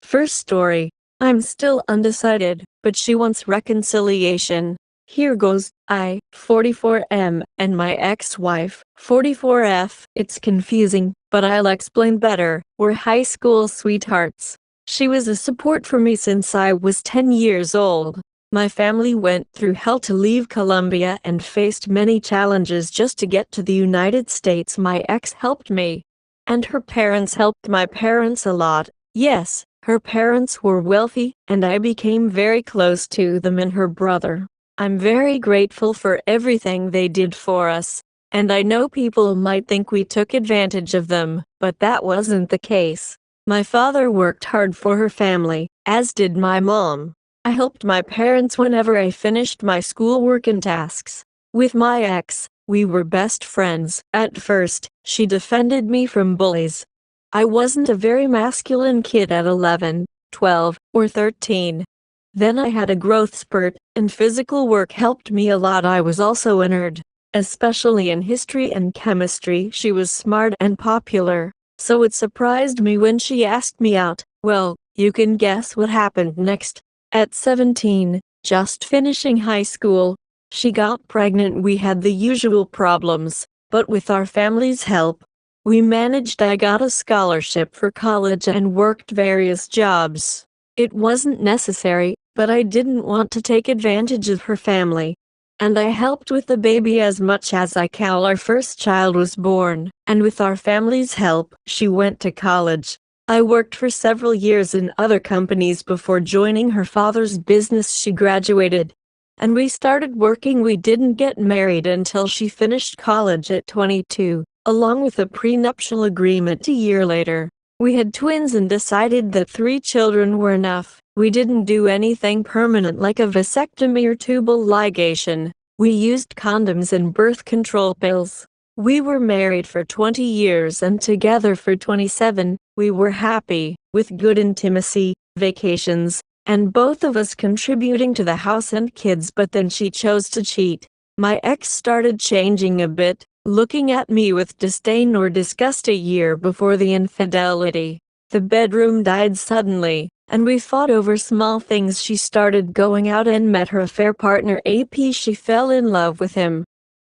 First story. I'm still undecided, but she wants reconciliation. Here goes. I, 44M, and my ex-wife, 44F. It's confusing, but I'll explain better. We're high school sweethearts. She was a support for me since I was 10 years old. My family went through hell to leave Colombia and faced many challenges just to get to the United States. My ex helped me. And her parents helped my parents a lot. Yes, her parents were wealthy, and I became very close to them and her brother. I'm very grateful for everything they did for us. And I know people might think we took advantage of them, but that wasn't the case. My father worked hard for her family, as did my mom. I helped my parents whenever I finished my schoolwork and tasks. With my ex, we were best friends. At first, she defended me from bullies. I wasn't a very masculine kid at 11, 12, or 13. Then I had a growth spurt, and physical work helped me a lot. I was also a nerd, especially in history and chemistry. She was smart and popular, so it surprised me when she asked me out. Well, you can guess what happened next. At 17, just finishing high school, she got pregnant. We had the usual problems, but with our family's help, we managed. I got a scholarship for college and worked various jobs. It wasn't necessary, but I didn't want to take advantage of her family. And I helped with the baby as much as I can. Our first child was born, and with our family's help, she went to college. I worked for several years in other companies before joining her father's business. She graduated, and we started working. We didn't get married until she finished college at 22, along with a prenuptial agreement a year later. We had twins and decided that 3 children were enough. We didn't do anything permanent like a vasectomy or tubal ligation. We used condoms and birth control pills. We were married for 20 years and together for 27. We were happy, with good intimacy, vacations, and both of us contributing to the house and kids. But then she chose to cheat. My ex started changing a bit, looking at me with disdain or disgust. A year before the infidelity, the bedroom died suddenly, and we fought over small things. She started going out and met her affair partner AP. She fell in love with him.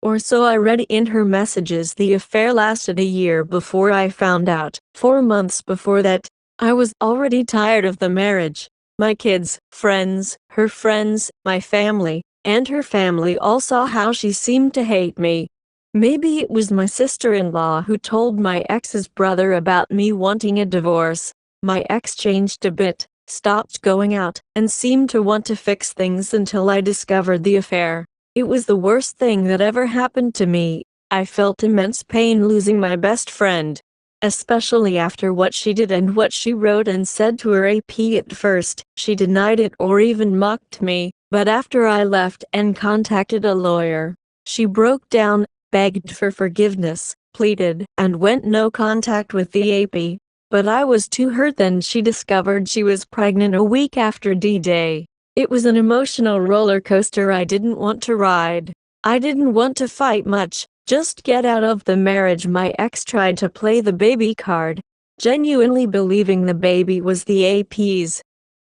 Or so I read in her messages. The affair lasted a year before I found out. 4 months before that, I was already tired of the marriage. My kids, friends, her friends, my family, and her family all saw how she seemed to hate me. Maybe it was my sister-in-law who told my ex's brother about me wanting a divorce. My ex changed a bit, stopped going out, and seemed to want to fix things until I discovered the affair. It was the worst thing that ever happened to me. I felt immense pain losing my best friend, especially after what she did and what she wrote and said to her AP. At first, she denied it or even mocked me, but after I left and contacted a lawyer, she broke down, begged for forgiveness, pleaded, and went no contact with the AP. But I was too hurt. Then she discovered she was pregnant a week after D-Day. It was an emotional roller coaster I didn't want to ride. I didn't want to fight much, just get out of the marriage. My ex tried to play the baby card, genuinely believing the baby was the AP's.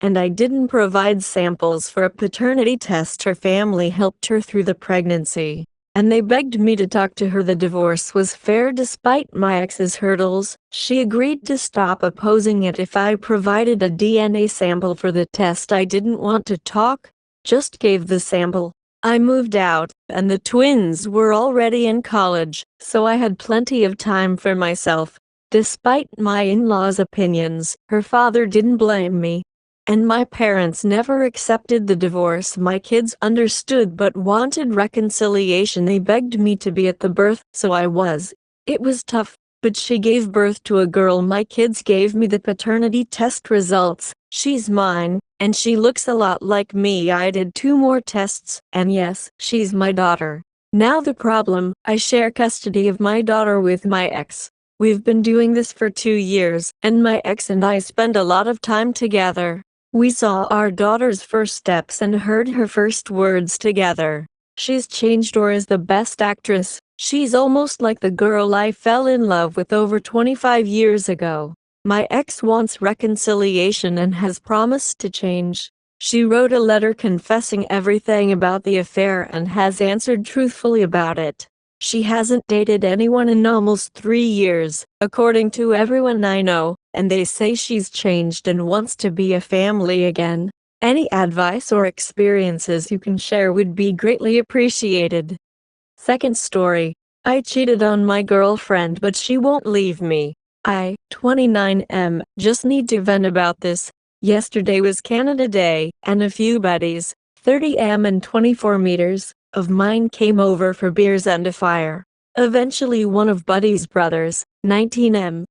And I didn't provide samples for a paternity test. Her family helped her through the pregnancy, and they begged me to talk to her. The divorce was fair despite my ex's hurdles. She agreed to stop opposing it if I provided a DNA sample for the test. I didn't want to talk, just gave the sample. I moved out, and the twins were already in college, so I had plenty of time for myself. Despite my in-laws' opinions, her father didn't blame me, and my parents never accepted the divorce. My kids understood but wanted reconciliation. They begged me to be at the birth, so I was. It was tough, but she gave birth to a girl. My kids gave me the paternity test results. She's mine, and she looks a lot like me. I did 2 more tests, and yes, she's my daughter. Now the problem, I share custody of my daughter with my ex. We've been doing this for 2 years, and my ex and I spend a lot of time together. We saw our daughter's first steps and heard her first words together. She's changed or is the best actress. She's almost like the girl I fell in love with over 25 years ago. My ex wants reconciliation and has promised to change. She wrote a letter confessing everything about the affair and has answered truthfully about it. She hasn't dated anyone in almost 3 years, according to everyone I know, and they say she's changed and wants to be a family again. Any advice or experiences you can share would be greatly appreciated. Second story. I cheated on my girlfriend but she won't leave me. I, 29M, just need to vent about this. Yesterday was Canada Day, and a few buddies, 30M and 24 meters, of mine came over for beers and a fire. Eventually one of Buddy's brothers, 19M,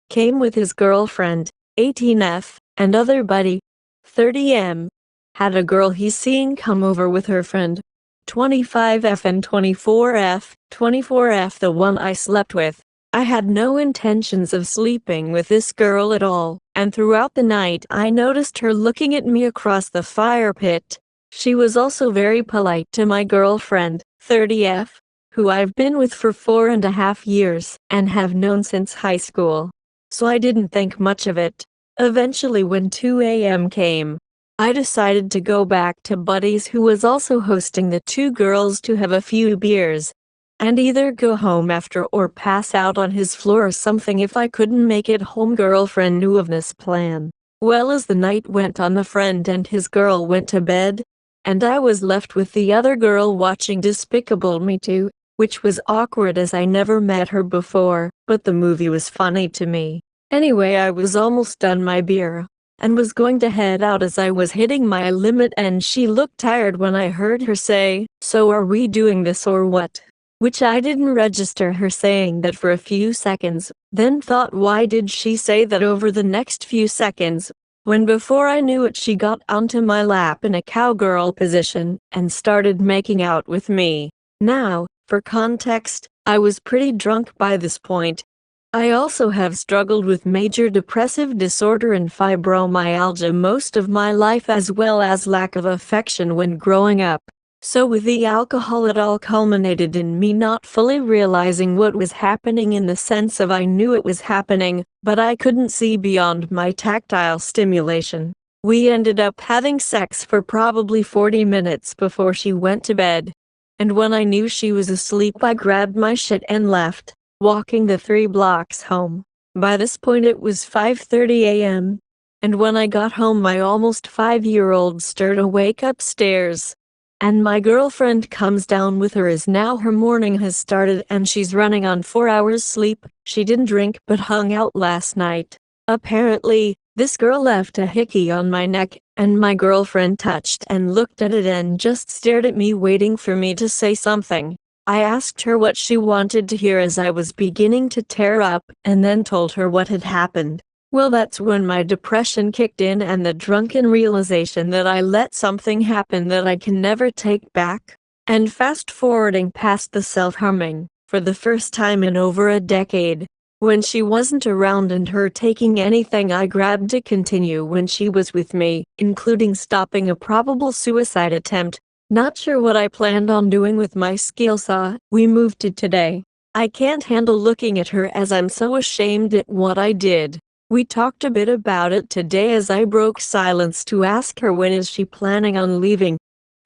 came with his girlfriend, 18F, and other buddy, 30M, had a girl he's seen come over with her friend, 25F and 24F, 24F the one I slept with. I had no intentions of sleeping with this girl at all, and throughout the night I noticed her looking at me across the fire pit. She was also very polite to my girlfriend, 30F, who I've been with for 4.5 years, and have known since high school. So I didn't think much of it. Eventually when 2 a.m. came, I decided to go back to Buddy's, who was also hosting the two girls, to have a few beers, and either go home after or pass out on his floor or something if I couldn't make it home. Girlfriend knew of this plan. Well, as the night went on, the friend and his girl went to bed, and I was left with the other girl watching Despicable Me 2, which was awkward as I never met her before, but the movie was funny to me. Anyway, I was almost done my beer, and was going to head out as I was hitting my limit, and she looked tired when I heard her say, "So are we doing this or what?" Which I didn't register her saying that for a few seconds, then thought, why did she say that over the next few seconds, when before I knew it she got onto my lap in a cowgirl position and started making out with me. Now, for context, I was pretty drunk by this point. I also have struggled with major depressive disorder and fibromyalgia most of my life, as well as lack of affection when growing up. So with the alcohol, it all culminated in me not fully realizing what was happening, in the sense of I knew it was happening, but I couldn't see beyond my tactile stimulation. We ended up having sex for probably 40 minutes before she went to bed. And when I knew she was asleep, I grabbed my shit and left, walking the 3 blocks home. By this point it was 5:30 a.m. And when I got home, my almost 5-year-old stirred awake upstairs, and my girlfriend comes down with her, as now her morning has started and she's running on 4 hours sleep. She didn't drink but hung out last night. Apparently, this girl left a hickey on my neck, and my girlfriend touched and looked at it and just stared at me, waiting for me to say something. I asked her what she wanted to hear as I was beginning to tear up, and then told her what had happened. Well, that's when my depression kicked in and the drunken realization that I let something happen that I can never take back. And fast forwarding past the self-harming, for the first time in over a decade, when she wasn't around and her taking anything I grabbed to continue when she was with me, including stopping a probable suicide attempt. Not sure what I planned on doing with my skill saw. We moved to today. I can't handle looking at her as I'm so ashamed at what I did. We talked a bit about it today as I broke silence to ask her when is she planning on leaving.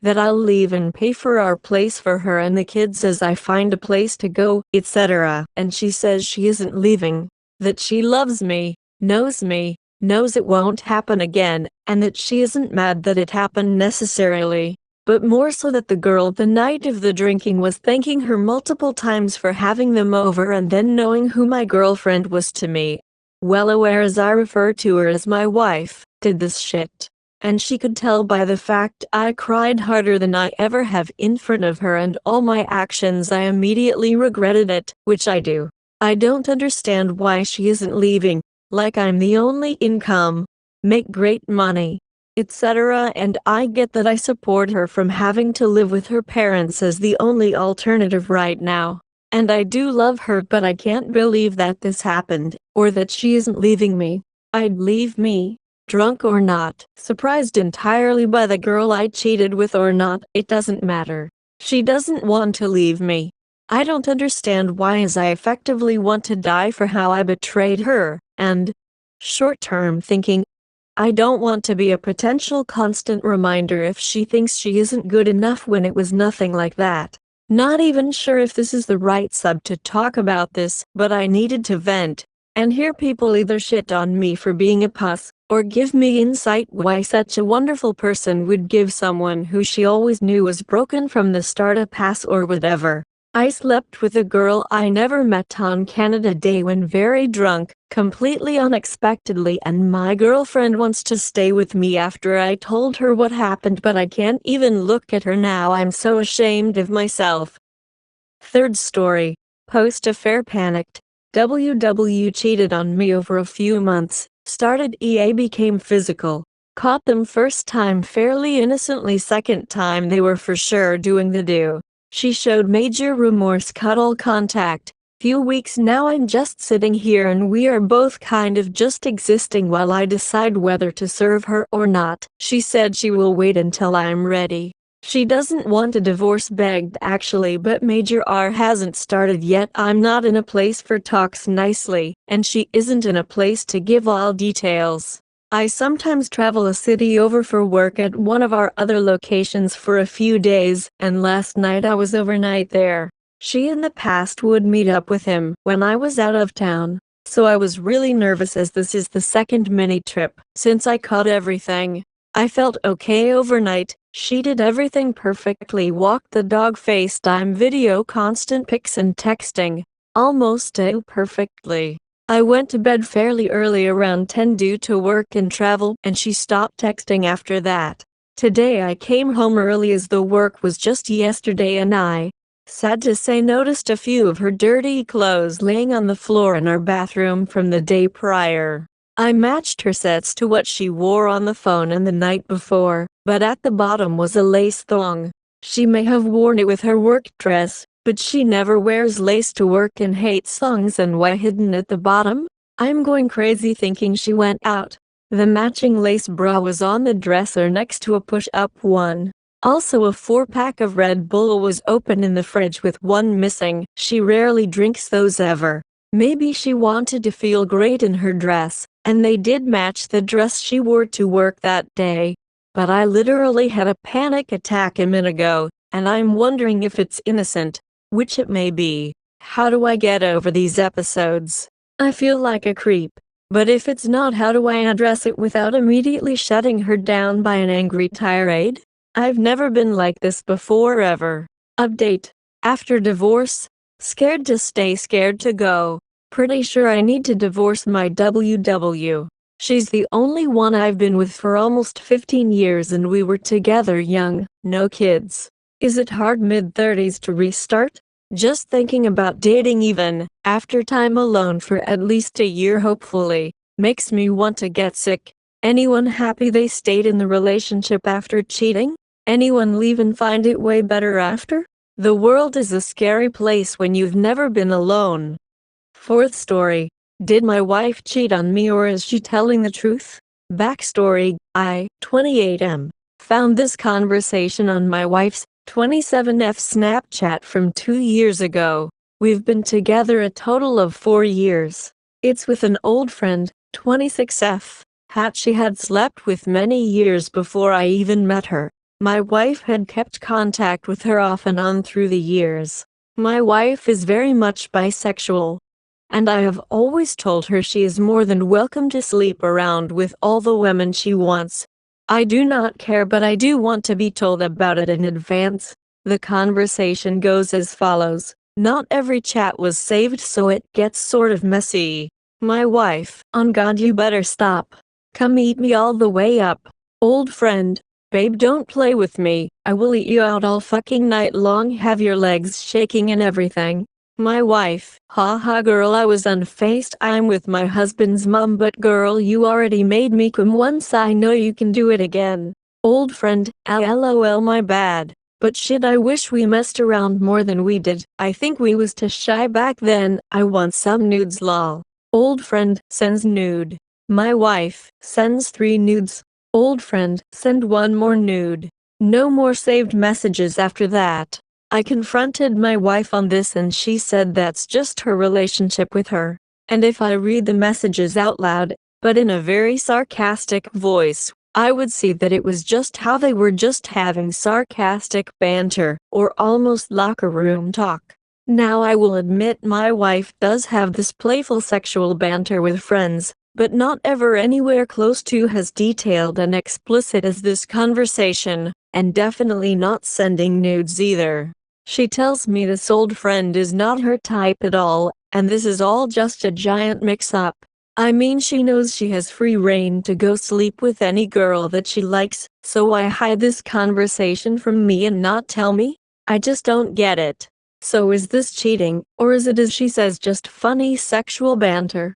That I'll leave and pay for our place for her and the kids as I find a place to go, etc. And she says she isn't leaving. That she loves me, knows it won't happen again, and that she isn't mad that it happened necessarily, but more so that the girl the night of the drinking was thanking her multiple times for having them over, and then knowing who my girlfriend was to me, well aware as I refer to her as my wife, did this shit. And she could tell by the fact I cried harder than I ever have in front of her, and all my actions I immediately regretted it, which I do. I don't understand why she isn't leaving, like I'm the only income, make great money, etc. And I get that I support her from having to live with her parents as the only alternative right now. And I do love her, but I can't believe that this happened, or that she isn't leaving me. I'd leave me, drunk or not, surprised entirely by the girl I cheated with or not, it doesn't matter. She doesn't want to leave me. I don't understand why, as I effectively want to die for how I betrayed her, and Short-term thinking. I don't want to be a potential constant reminder if she thinks she isn't good enough when it was nothing like that. Not even sure if this is the right sub to talk about this, but I needed to vent and hear people either shit on me for being a puss, or give me insight why such a wonderful person would give someone who she always knew was broken from the start a pass or whatever. I slept with a girl I never met on Canada Day when very drunk, completely unexpectedly, and my girlfriend wants to stay with me after I told her what happened, but I can't even look at her now. I'm so ashamed of myself. Third story. Post-affair panicked. WW cheated on me over a few months. Started EA became physical. Caught them first time fairly innocently, second time they were for sure doing the do. She showed major remorse, cut all contact. Few weeks now I'm just sitting here and we are both kind of just existing while I decide whether to serve her or not. She said she will wait until I'm ready. She doesn't want a divorce, begged actually, but Major R hasn't started yet. I'm not in a place for talks nicely, and she isn't in a place to give all details. I sometimes travel a city over for work at one of our other locations for a few days, and last night I was overnight there. She in the past would meet up with him when I was out of town, so I was really nervous as this is the second mini trip since I caught everything. I felt okay overnight. She did everything perfectly, walked the dog, FaceTime video, constant pics and texting. Almost too perfectly. I went to bed fairly early, around 10 due to work and travel, and she stopped texting after that. Today I came home early as the work was just yesterday, and I, sad to say, noticed a few of her dirty clothes laying on the floor in our bathroom from the day prior. I matched her sets to what she wore on the phone and the night before, but at the bottom was a lace thong. She may have worn it with her work dress, but she never wears lace to work and hates thongs. And why hidden at the bottom? I'm going crazy thinking she went out. The matching lace bra was on the dresser next to a push-up one. Also a 4-pack of Red Bull was open in the fridge with one missing. She rarely drinks those ever. Maybe she wanted to feel great in her dress, and they did match the dress she wore to work that day. But I literally had a panic attack a minute ago, and I'm wondering if it's innocent, which it may be. How do I get over these episodes? I feel like a creep. But if it's not, how do I address it without immediately shutting her down by an angry tirade? I've never been like this before ever. Update. After divorce, scared to stay, scared to go. Pretty sure I need to divorce my WW. She's the only one I've been with for almost 15 years, and we were together young, no kids. Is it hard mid-30s to restart? Just thinking about dating even after time alone for at least a year hopefully makes me want to get sick. Anyone happy they stayed in the relationship after cheating? Anyone leave and find it way better after? The world is a scary place when you've never been alone. Fourth story. Did my wife cheat on me, or is she telling the truth? Backstory. I, 28M, found this conversation on my wife's 27F Snapchat from 2 years ago. We've been together a total of 4 years. It's with an old friend, 26F, she had slept with many years before I even met her. My wife had kept contact with her off and on through the years. My wife is very much bisexual, and I have always told her she is more than welcome to sleep around with all the women she wants. I do not care, but I do want to be told about it in advance. The conversation goes as follows. Not every chat was saved, so it gets sort of messy. My wife, on God you better stop. Come eat me all the way up. Old friend, babe, don't play with me. I will eat you out all fucking night long, have your legs shaking and everything. My wife, haha girl, I was unfazed. I'm with my husband's mom, but girl, you already made me come once, I know you can do it again. Old friend, lol, my bad. But shit, I wish we messed around more than we did. I think we was too shy back then. I want some nudes, lol. Old friend, sends nude. My wife, sends 3 nudes. Old friend, send 1 more nude. No more saved messages after that. I confronted my wife on this and she said that's just her relationship with her. And if I read the messages out loud, but in a very sarcastic voice. I would see that it was just how they were just having sarcastic banter, or almost locker room talk. Now I will admit my wife does have this playful sexual banter with friends, but not ever anywhere close to as detailed and explicit as this conversation, and definitely not sending nudes either. She tells me this old friend is not her type at all, and this is all just a giant mix-up. I mean, she knows she has free reign to go sleep with any girl that she likes, so why hide this conversation from me and not tell me? I just don't get it. So is this cheating, or is it, as she says, just funny sexual banter?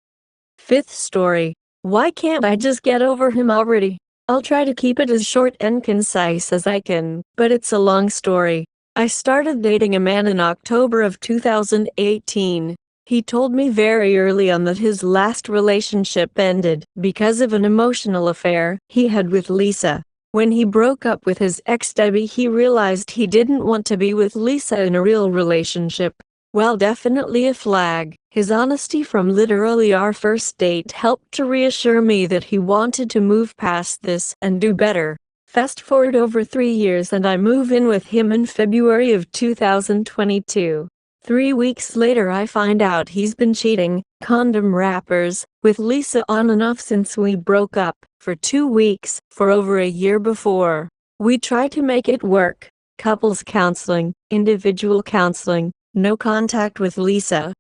Fifth story. Why can't I just get over him already? I'll try to keep it as short and concise as I can, but it's a long story. I started dating a man in October of 2018. He told me very early on that his last relationship ended because of an emotional affair he had with Lisa. When he broke up with his ex Debbie, he realized he didn't want to be with Lisa in a real relationship. Well, definitely a flag. His honesty from literally our first date helped to reassure me that he wanted to move past this and do better. Fast forward over 3 years and I move in with him in February of 2022. 3 weeks later I find out he's been cheating, condom wrappers, with Lisa on and off since we broke up, for 2 weeks, for over a year before. We try to make it work. Couples counseling, individual counseling, no contact with Lisa,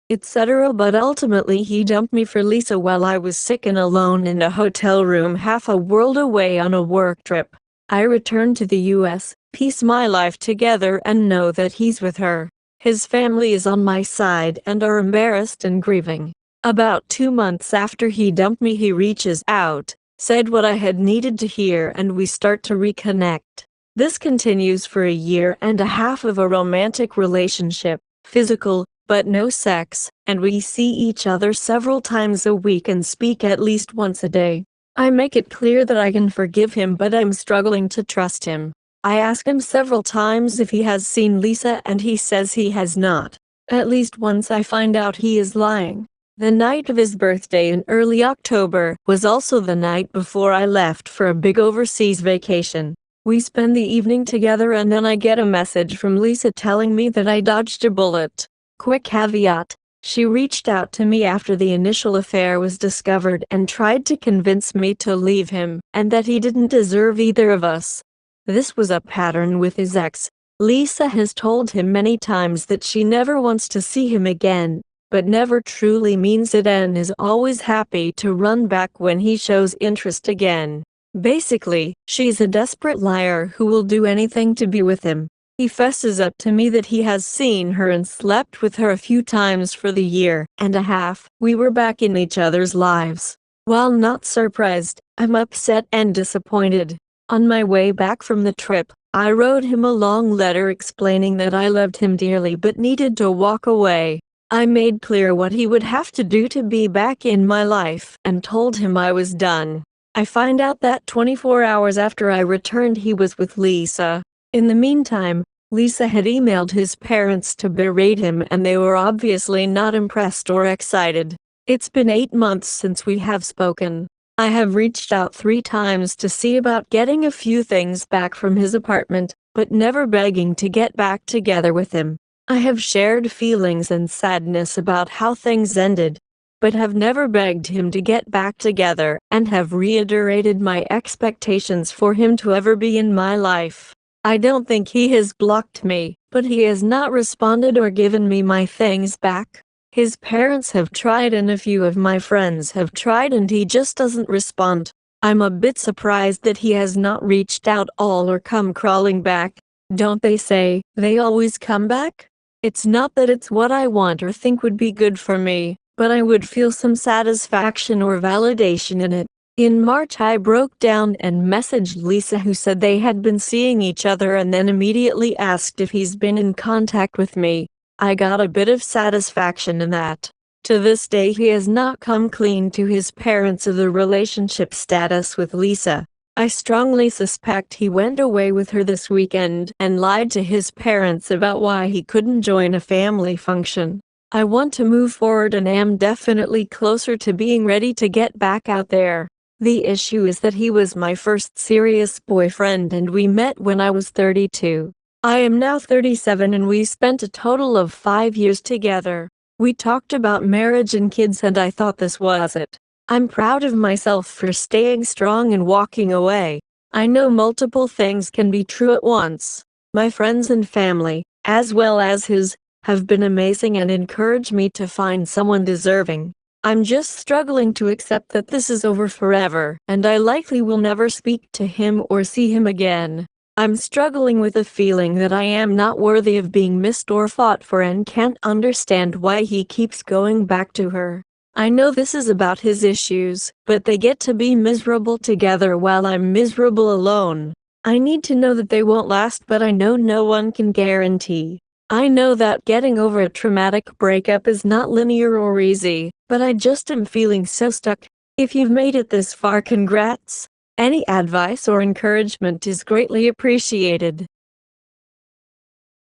etc. But ultimately he dumped me for Lisa while I was sick and alone in a hotel room half a world away on a work trip. I returned to the US, piece my life together and know that he's with her. His family is on my side and are embarrassed and grieving. About 2 months after he dumped me, he reaches out, said what I had needed to hear, and we start to reconnect. This continues for a year and a half of a romantic relationship, physical, but no sex, and we see each other several times a week and speak at least once a day. I make it clear that I can forgive him, but I'm struggling to trust him. I ask him several times if he has seen Lisa and he says he has not. At least once I find out he is lying. The night of his birthday in early October was also the night before I left for a big overseas vacation. We spend the evening together and then I get a message from Lisa telling me that I dodged a bullet. Quick caveat, she reached out to me after the initial affair was discovered and tried to convince me to leave him and that he didn't deserve either of us. This was a pattern with his ex. Lisa has told him many times that she never wants to see him again, but never truly means it, and is always happy to run back when he shows interest again. Basically, she's a desperate liar who will do anything to be with him. He fesses up to me that he has seen her and slept with her a few times for the year and a half we were back in each other's lives. While not surprised, I'm upset and disappointed. On my way back from the trip, I wrote him a long letter explaining that I loved him dearly but needed to walk away. I made clear what he would have to do to be back in my life and told him I was done. I find out that 24 hours after I returned he was with Lisa. In the meantime, Lisa had emailed his parents to berate him and they were obviously not impressed or excited. It's been 8 months since we have spoken. I have reached out 3 times to see about getting a few things back from his apartment, but never begging to get back together with him. I have shared feelings and sadness about how things ended, but have never begged him to get back together and have reiterated my expectations for him to ever be in my life. I don't think he has blocked me, but he has not responded or given me my things back. His parents have tried and a few of my friends have tried and he just doesn't respond. I'm a bit surprised that he has not reached out all or come crawling back. Don't they say, they always come back? It's not that it's what I want or think would be good for me, but I would feel some satisfaction or validation in it. In March I broke down and messaged Lisa, who said they had been seeing each other, and then immediately asked if he's been in contact with me. I got a bit of satisfaction in that. To this day he has not come clean to his parents of the relationship status with Lisa. I strongly suspect he went away with her this weekend and lied to his parents about why he couldn't join a family function. I want to move forward and am definitely closer to being ready to get back out there. The issue is that he was my first serious boyfriend and we met when I was 32. I am now 37 and we spent a total of 5 years together. We talked about marriage and kids and I thought this was it. I'm proud of myself for staying strong and walking away. I know multiple things can be true at once. My friends and family, as well as his, have been amazing and encouraged me to find someone deserving. I'm just struggling to accept that this is over forever, and I likely will never speak to him or see him again. I'm struggling with a feeling that I am not worthy of being missed or fought for and can't understand why he keeps going back to her. I know this is about his issues, but they get to be miserable together while I'm miserable alone. I need to know that they won't last, but I know no one can guarantee. I know that getting over a traumatic breakup is not linear or easy, but I just am feeling so stuck. If you've made it this far, congrats. Any advice or encouragement is greatly appreciated.